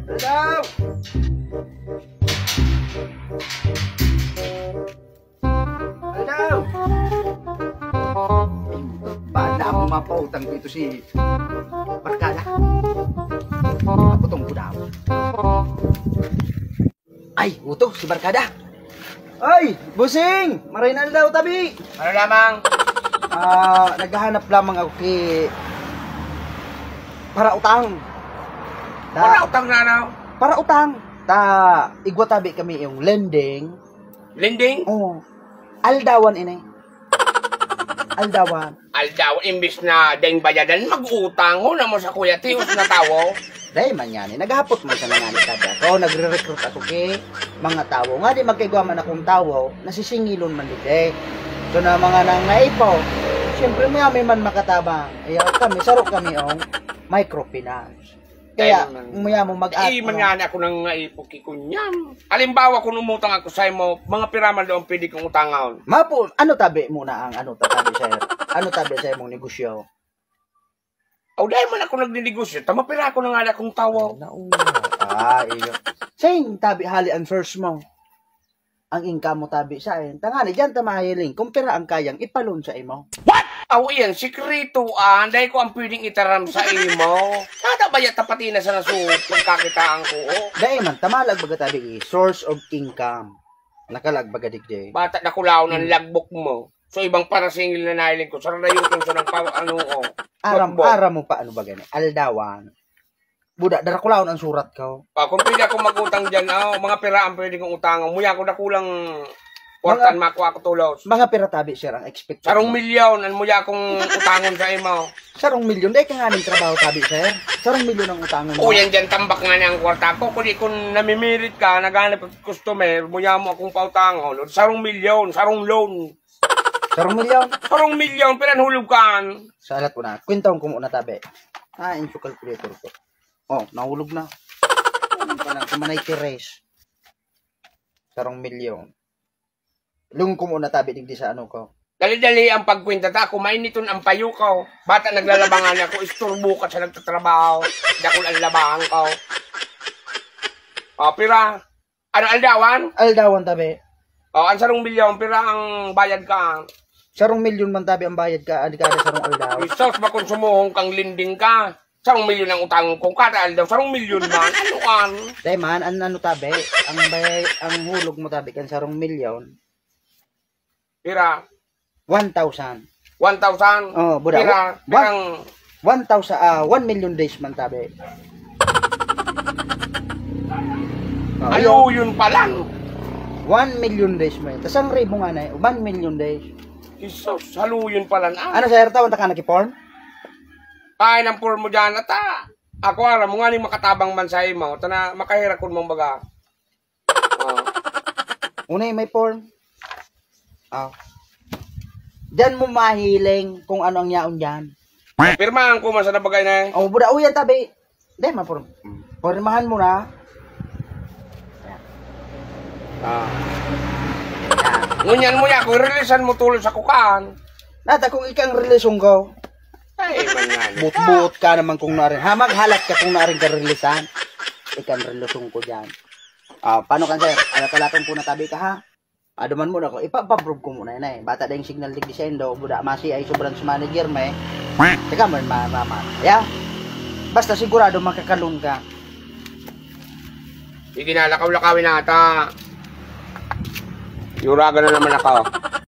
Aldaw! Aldaw! Paano ako mapautang dito si Barkada? Ako tong budaw. Ay, uto, si Barkada. Ay, busing! Maray na daw tabi. Ano lamang? Naghahanap lamang ako para utang. Wala utang na ano? Para utang. Igwa tabi kami yung lending. Lending? Oo. Aldawan inay. Aldawan. Aldaw, imbis na dahing bayadan, mag-utang ho na mo sa kuya Tios na tawo. Dahil man yan, naghahapot mo sa nanganit kada ko, nagre-recruit ako mga tawo. Nga di magkaigwa man akong tawo, nasisingilon man din So na mga nang naipaw, siyempre may man makatabang. Kami, sarok kami yung microfinance. Kaya, umaya mo mag-at. Man nga ako nang naipuki ko niyan. Halimbawa, kung umutang ako sa mo, mga piraman doon pwede kong utangaw. Mapo, ano tabi muna ang tabi sa'yo? Ano tabi sa'yo mong negosyo? O dahil man ako nagninegosyo, tamapira ako na nga akong tawo. Iyo. Saying tabi hali ang source mo. Ang income mo tabi sa akin. Tangani, dyan tamahiling. Kung pera ang kayang, ipalon sa imo. What? Aw, iyan, sikrito dahil ko ang pwedeng itaram sa imo. Kada bayat tapati na sa nasu pagkakitaan ko. Dahil man, tamalag baga tabi source of income. Nakalag baga digday. Bata na kulaw ng logbook mo. So, ibang parasingil na nailing ko. Sarang na yung kung sa Aram mo pa ano ba gani? Aldawan. Buda, darakulaon ang surat ko. Kung pwede ako mag-utang dyan, mga pera ang pwede kong utangan. Muya ko na kulang portan makuha ko tulos. Mga pera tabi, sir, ang expected. Sarong milyon, ang muya kong utangon sa imo. Sarong milyon, dahil ka nga ng trabaho tabi, sir. Sarong milyon ang utangon mo. O yan dyan, tambak nga niya ang kwarta ko. Kung namimirit ka, naghanap at customer, muya mo akong pautangon. Sarong milyon, sarong loan. Sarong milyon? Sarong milyon, pinanhulog kan. Sa alat ko na, kwentong ko muna tabi. Info calculator ko. Oh, nahulog na. Parang kumanay tires. Sarong milyon. Lung ko muna tabi digdi sa ano ko. Dali-dali ang pagkwenta ta, kumain nito ang payo ko. Bata naglalabangan ako, isturbo ka sa nagtatrabaho. Dakol ang labangan ko. Pira. Ano, aldawan? Aldawan tabi. Ang sarong milyon, pira ang bayad ka. Sarong milyon man tabi ang bayad ka, adikada sarong aldawan. Isos ba kung sumuhong kang linding ka? Sarong milyon ang utang kong kada aldaw, sarong milyon man. Ano kan? Dahil man, ano tabi, ang hulog mo tabi kan sarong milyon. Pira. 1,000. 1,000? Oh, buda. Pirang 1 million days man tabi. Ayo, yun pa lang. 1 million days mo yun. Tapos ang ribo nga na 1 million days. Isos, halo yun pa lang. Ano sa ertawan ta ka nakiporn? Kain ang porn mo dyan at ako alam mo nga ni makatabang man sa mo. Tana, makahirakon mong baga. Unay may porn. Diyan mo mahiling kung ano ang yaon dyan. Pirmahan ko man sa nabagay na eh. Buda, yan tabi. Dahil man porn. Pormahan mo na. Ngunyan mo ya, kung releasean mo tuloy sa kukaan. Nata, kung ikang relasyon ko, Ay, man nga. buot ka naman kung narin. Maghalat ka kung narin ka releasean. Ikang relasyon ko dyan. Paano kan, sir? Alat-alatan po na tabi ka, ha? Aduman muna ko. Ipaprove ko muna yun, eh. Bata dahil signal dig disendo. Buda, masi ay sobrang manager, may. Teka, man, yeah? Basta sigurado makakalun ka. Sige na, lakaw-lakawin na ata. Yuraga na naman ako.